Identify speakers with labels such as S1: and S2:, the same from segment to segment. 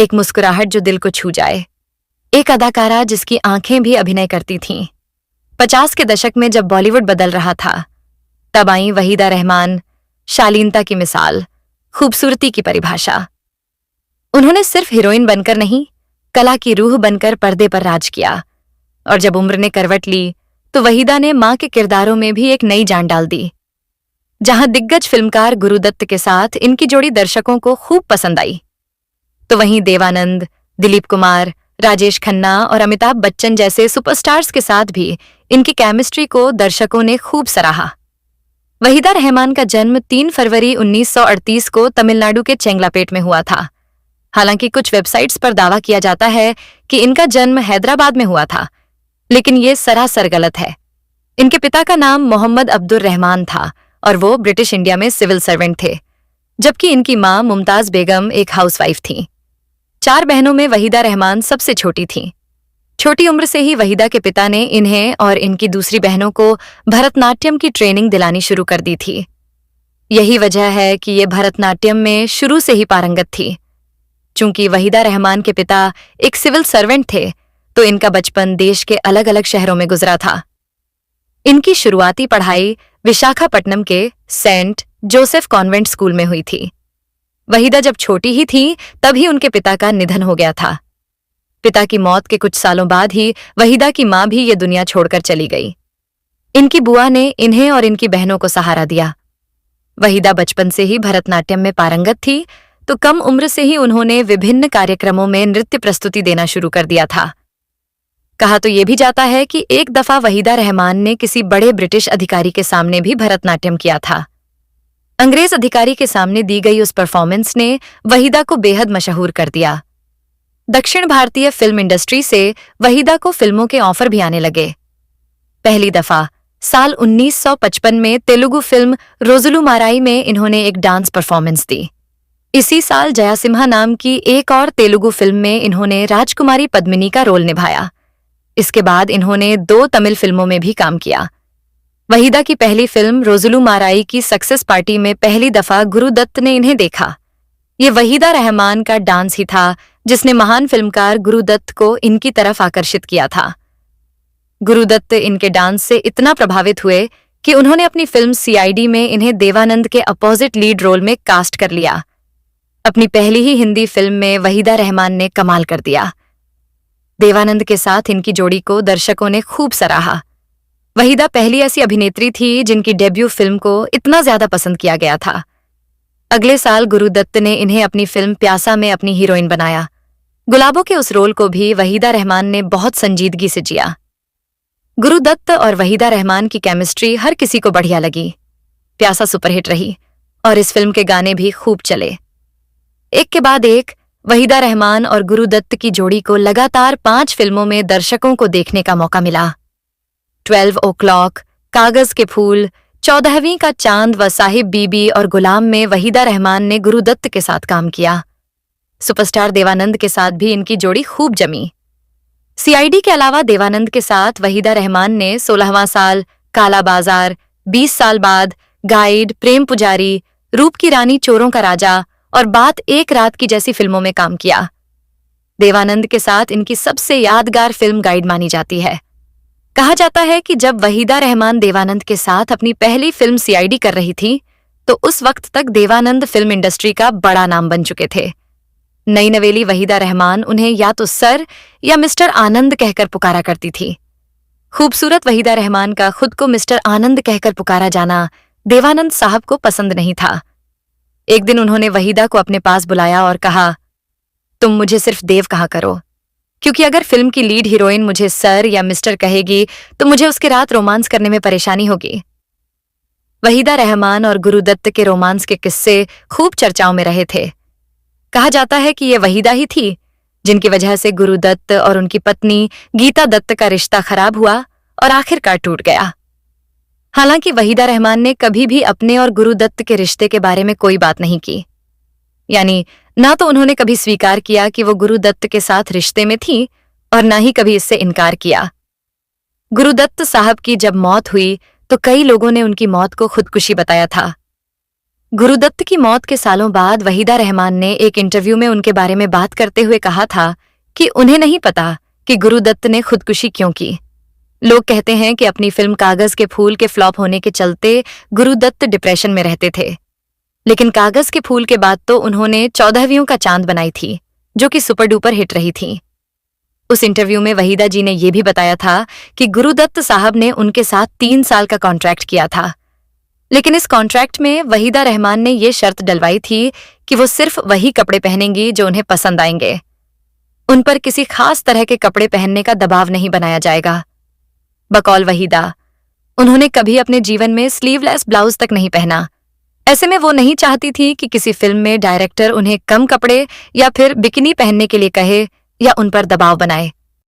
S1: एक मुस्कुराहट जो दिल को छू जाए, एक अदाकारा जिसकी आंखें भी अभिनय करती थीं। 50 के दशक में जब बॉलीवुड बदल रहा था, तब आई वहीदा रहमान, शालीनता की मिसाल, खूबसूरती की परिभाषा। उन्होंने सिर्फ हीरोइन बनकर नहीं, कला की रूह बनकर पर्दे पर राज किया। और जब उम्र ने करवट ली, तो वहीदा ने मां के किरदारों में भी एक नई जान डाल दी। जहां दिग्गज फिल्मकार गुरुदत्त के साथ इनकी जोड़ी दर्शकों को खूब पसंद आई, तो वहीं देवानंद, दिलीप कुमार, राजेश खन्ना और अमिताभ बच्चन जैसे सुपरस्टार्स के साथ भी इनकी केमिस्ट्री को दर्शकों ने खूब सराहा। वहीदा रहमान का जन्म 3 फरवरी 1938 को तमिलनाडु के चेंगलापेट में हुआ था। हालांकि कुछ वेबसाइट्स पर दावा किया जाता है कि इनका जन्म हैदराबाद में हुआ था, लेकिन ये सरासर गलत है। इनके पिता का नाम मोहम्मद अब्दुर रहमान था और वो ब्रिटिश इंडिया में सिविल सर्वेंट थे, जबकि इनकी मां मुमताज बेगम एक हाउसवाइफ थीं। 4 बहनों में वहीदा रहमान सबसे छोटी थीं। छोटी उम्र से ही वहीदा के पिता ने इन्हें और इनकी दूसरी बहनों को भरतनाट्यम की ट्रेनिंग दिलानी शुरू कर दी थी। यही वजह है कि ये भरतनाट्यम में शुरू से ही पारंगत थी। चूंकि वहीदा रहमान के पिता एक सिविल सर्वेंट थे, तो इनका बचपन देश के अलग अलग शहरों में गुजरा था। इनकी शुरुआती पढ़ाई विशाखापट्टनम के सेंट जोसेफ कॉन्वेंट स्कूल में हुई थी। वहीदा जब छोटी ही थी, तभी उनके पिता का निधन हो गया था। पिता की मौत के कुछ सालों बाद ही वहीदा की मां भी ये दुनिया छोड़कर चली गई। इनकी बुआ ने इन्हें और इनकी बहनों को सहारा दिया। वहीदा बचपन से ही भरतनाट्यम में पारंगत थी, तो कम उम्र से ही उन्होंने विभिन्न कार्यक्रमों में नृत्य प्रस्तुति देना शुरू कर दिया था। कहा तो ये भी जाता है कि एक दफा वहीदा रहमान ने किसी बड़े ब्रिटिश अधिकारी के सामने भी भरतनाट्यम किया था। अंग्रेज अधिकारी के सामने दी गई उस परफॉर्मेंस ने वहीदा को बेहद मशहूर कर दिया। दक्षिण भारतीय फिल्म इंडस्ट्री से वहीदा को फिल्मों के ऑफर भी आने लगे। पहली दफा साल 1955 में तेलुगु फिल्म रोजुलू माराई में इन्होंने एक डांस परफॉर्मेंस दी। इसी साल जयासिम्हा नाम की एक और तेलुगु फिल्म में इन्होंने राजकुमारी पद्मिनी का रोल निभाया। इसके बाद इन्होंने 2 तमिल फिल्मों में भी काम किया। वहीदा की पहली फिल्म रोजुलू माराई की सक्सेस पार्टी में पहली दफा गुरुदत्त ने इन्हें देखा। ये वहीदा रहमान का डांस ही था जिसने महान फिल्मकार गुरुदत्त को इनकी तरफ आकर्षित किया था। गुरुदत्त इनके डांस से इतना प्रभावित हुए कि उन्होंने अपनी फिल्म सीआईडी में इन्हें देवानंद के अपोजिट लीड रोल में कास्ट कर लिया। अपनी पहली ही हिंदी फिल्म में वहीदा रहमान ने कमाल कर दिया। देवानंद के साथ इनकी जोड़ी को दर्शकों ने खूब सराहा। वहीदा पहली ऐसी अभिनेत्री थी जिनकी डेब्यू फिल्म को इतना ज्यादा पसंद किया गया था। अगले साल गुरुदत्त ने इन्हें अपनी फिल्म प्यासा में अपनी हीरोइन बनाया। गुलाबों के उस रोल को भी वहीदा रहमान ने बहुत संजीदगी से जिया। गुरुदत्त और वहीदा रहमान की केमिस्ट्री हर किसी को बढ़िया लगी। प्यासा सुपरहिट रही और इस फिल्म के गाने भी खूब चले। एक के बाद एक वहीदा रहमान और गुरुदत्त की जोड़ी को लगातार 5 फिल्मों में दर्शकों को देखने का मौका मिला। 12 o'clock, कागज के फूल, 14वीं का चांद व साहिब बीबी और गुलाम में वहीदा रहमान ने गुरुदत्त के साथ काम किया। सुपरस्टार देवानंद के साथ भी इनकी जोड़ी खूब जमी। सीआईडी के अलावा देवानंद के साथ वहीदा रहमान ने 16वां साल, काला बाजार, 20 साल बाद, गाइड, प्रेम पुजारी, रूप की रानी, चोरों का राजा और बात एक रात की जैसी फिल्मों में काम किया। देवानंद के साथ इनकी सबसे यादगार फिल्म गाइड मानी जाती है। कहा जाता है कि जब वहीदा रहमान देवानंद के साथ अपनी पहली फिल्म सीआईडी कर रही थी, तो उस वक्त तक देवानंद फिल्म इंडस्ट्री का बड़ा नाम बन चुके थे। नई नवेली वहीदा रहमान उन्हें या तो सर या मिस्टर आनंद कहकर पुकारा करती थी। खूबसूरत वहीदा रहमान का खुद को मिस्टर आनंद कहकर पुकारा जाना देवानंद साहब को पसंद नहीं था। एक दिन उन्होंने वहीदा को अपने पास बुलाया और कहा, तुम मुझे सिर्फ देव कहा करो, क्योंकि अगर फिल्म की लीड हीरोइन मुझे सर या मिस्टर कहेगी तो मुझे उसके रात रोमांस करने में परेशानी होगी। वहीदा रहमान और गुरुदत्त के रोमांस के किस्से खूब चर्चाओं में रहे थे। कहा जाता है कि ये वहीदा ही थी जिनकी वजह से गुरुदत्त और उनकी पत्नी गीता दत्त का रिश्ता खराब हुआ और आखिरकार टूट गया। हालांकि वहीदा रहमान ने कभी भी अपने और गुरुदत्त के रिश्ते के बारे में कोई बात नहीं की। यानी ना तो उन्होंने कभी स्वीकार किया कि वो गुरुदत्त के साथ रिश्ते में थी और ना ही कभी इससे इनकार किया। गुरुदत्त साहब की जब मौत हुई तो कई लोगों ने उनकी मौत को खुदकुशी बताया था। गुरुदत्त की मौत के सालों बाद वहीदा रहमान ने एक इंटरव्यू में उनके बारे में बात करते हुए कहा था कि उन्हें नहीं पता कि गुरुदत्त ने खुदकुशी क्यों की। लोग कहते हैं कि अपनी फिल्म कागज के फूल के फ्लॉप होने के चलते गुरुदत्त डिप्रेशन में रहते थे, लेकिन कागज के फूल के बाद तो उन्होंने 14वीं का चांद बनाई थी, जो कि सुपर डुपर हिट रही थी। उस इंटरव्यू में वहीदा जी ने यह भी बताया था कि गुरुदत्त साहब ने उनके साथ 3 साल का कॉन्ट्रैक्ट किया था, लेकिन इस कॉन्ट्रैक्ट में वहीदा रहमान ने यह शर्त डलवाई थी कि वो सिर्फ वही कपड़े पहनेंगी जो उन्हें पसंद आएंगे। उन पर किसी खास तरह के कपड़े पहनने का दबाव नहीं बनाया जाएगा। बकौल वहीदा, उन्होंने कभी अपने जीवन में स्लीवलेस ब्लाउज तक नहीं पहना। ऐसे में वो नहीं चाहती थी कि किसी फिल्म में डायरेक्टर उन्हें कम कपड़े या फिर बिकिनी पहनने के लिए कहे या उन पर दबाव बनाए।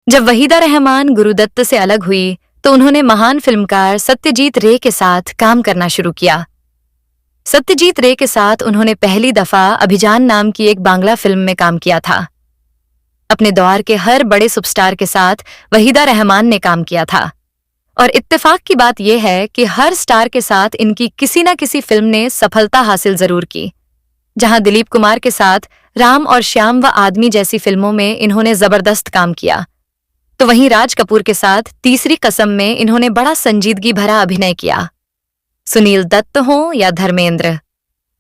S1: जब वहीदा रहमान गुरुदत्त से अलग हुई तो उन्होंने महान फिल्मकार सत्यजीत रे के साथ काम करना शुरू किया। सत्यजीत रे के साथ उन्होंने पहली दफा अभिजान नाम की एक बांग्ला फिल्म में काम किया था। अपने दौर के हर बड़े सुपरस्टार के साथ वहीदा रहमान ने काम किया था, और इत्तेफाक की बात यह है कि हर स्टार के साथ इनकी किसी न किसी फिल्म ने सफलता हासिल जरूर की। जहां दिलीप कुमार के साथ राम और श्याम व आदमी जैसी फिल्मों में इन्होंने जबरदस्त काम किया, तो वहीं राज कपूर के साथ तीसरी कसम में इन्होंने बड़ा संजीदगी भरा अभिनय किया। सुनील दत्त हो या धर्मेंद्र,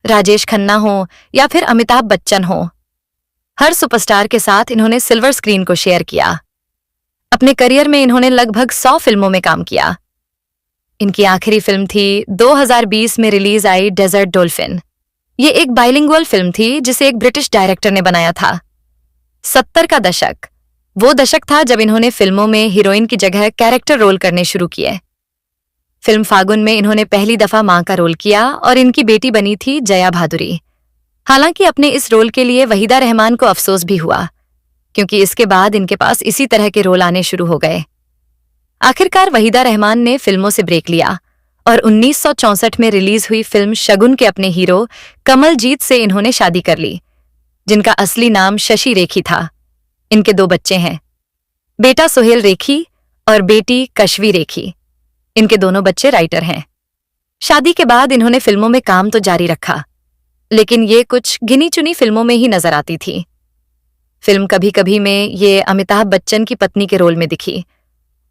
S1: राजेश खन्ना हो या फिर अमिताभ बच्चन हो, हर सुपरस्टार के साथ इन्होंने सिल्वर स्क्रीन को शेयर किया। अपने करियर में इन्होंने लगभग 100 फिल्मों में काम किया। इनकी आखिरी फिल्म थी 2020 में रिलीज आई डेजर्ट डॉल्फिन। ये एक बाइलिंगुअल फिल्म थी जिसे एक ब्रिटिश डायरेक्टर ने बनाया था। 70 का दशक वो दशक था जब इन्होंने फिल्मों में हीरोइन की जगह कैरेक्टर रोल करने शुरू किए। फिल्म फागुन में इन्होंने पहली दफा मां का रोल किया और इनकी बेटी बनी थी जया भादुरी। हालांकि अपने इस रोल के लिए वहीदा रहमान को अफसोस भी हुआ, क्योंकि इसके बाद इनके पास इसी तरह के रोल आने शुरू हो गए। आखिरकार वहीदा रहमान ने फिल्मों से ब्रेक लिया और 1964 में रिलीज हुई फिल्म शगुन के अपने हीरो कमलजीत से इन्होंने शादी कर ली, जिनका असली नाम शशि रेखी था। इनके 2 बच्चे हैं, बेटा सुहेल रेखी और बेटी कशवी रेखी। इनके दोनों बच्चे राइटर हैं। शादी के बाद इन्होंने फिल्मों में काम तो जारी रखा, लेकिन ये कुछ गिनी चुनी फिल्मों में ही नजर आती थी। फिल्म कभी कभी में ये अमिताभ बच्चन की पत्नी के रोल में दिखी,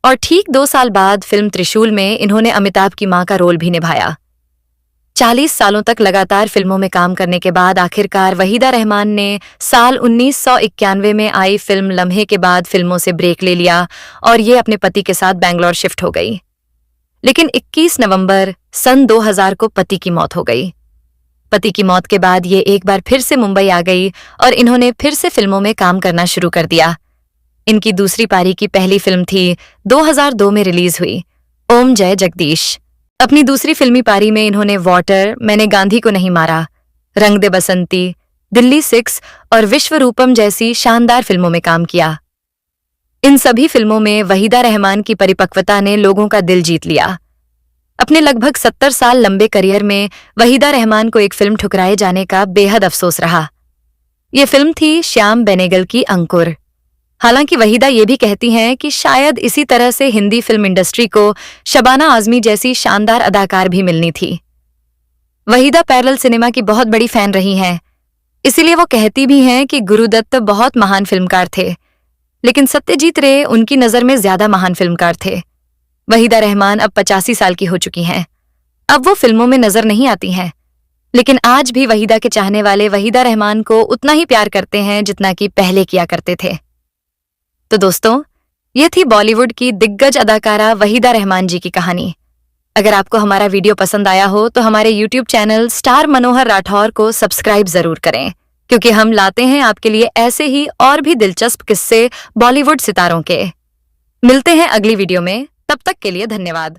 S1: और ठीक 2 साल बाद फिल्म त्रिशूल में इन्होंने अमिताभ की मां का रोल भी निभाया। 40 सालों तक लगातार फिल्मों में काम करने के बाद आखिरकार वहीदा रहमान ने साल 1991 में आई फिल्म लम्हे के बाद फिल्मों से ब्रेक ले लिया और ये अपने पति के साथ बैंगलोर शिफ्ट हो गई। लेकिन 21 नवंबर सन 2000 को पति की मौत हो गई। पति की मौत के बाद ये एक बार फिर से मुंबई आ गई और इन्होंने फिर से फिल्मों में काम करना शुरू कर दिया। इनकी दूसरी पारी की पहली फिल्म थी 2002 में रिलीज हुई ओम जय जगदीश। अपनी दूसरी फिल्मी पारी में इन्होंने वाटर, मैंने गांधी को नहीं मारा, रंग दे बसंती, दिल्ली 6 और विश्वरूपम जैसी शानदार फिल्मों में काम किया। इन सभी फिल्मों में वहीदा रहमान की परिपक्वता ने लोगों का दिल जीत लिया। अपने लगभग 70 साल लंबे करियर में वहीदा रहमान को एक फिल्म ठुकराए जाने का बेहद अफसोस रहा। ये फिल्म थी श्याम बेनेगल की अंकुर। हालांकि वहीदा ये भी कहती हैं कि शायद इसी तरह से हिंदी फिल्म इंडस्ट्री को शबाना आजमी जैसी शानदार अदाकार भी मिलनी थी। वहीदा पैरेलल सिनेमा की बहुत बड़ी फैन रही हैं, इसीलिए वो कहती भी हैं कि गुरुदत्त बहुत महान फिल्मकार थे, लेकिन सत्यजीत रे उनकी नज़र में ज्यादा महान फिल्मकार थे। वहीदा रहमान अब 85 साल की हो चुकी हैं। अब वो फिल्मों में नजर नहीं आती हैं, लेकिन आज भी वहीदा के चाहने वाले वहीदा रहमान को उतना ही प्यार करते हैं जितना कि पहले किया करते थे। तो दोस्तों, ये थी बॉलीवुड की दिग्गज अदाकारा वहीदा रहमान जी की कहानी। अगर आपको हमारा वीडियो पसंद आया हो तो हमारे YouTube चैनल स्टार मनोहर राठौर को सब्सक्राइब जरूर करें, क्योंकि हम लाते हैं आपके लिए ऐसे ही और भी दिलचस्प किस्से बॉलीवुड सितारों के। मिलते हैं अगली वीडियो में, तब तक के लिए धन्यवाद।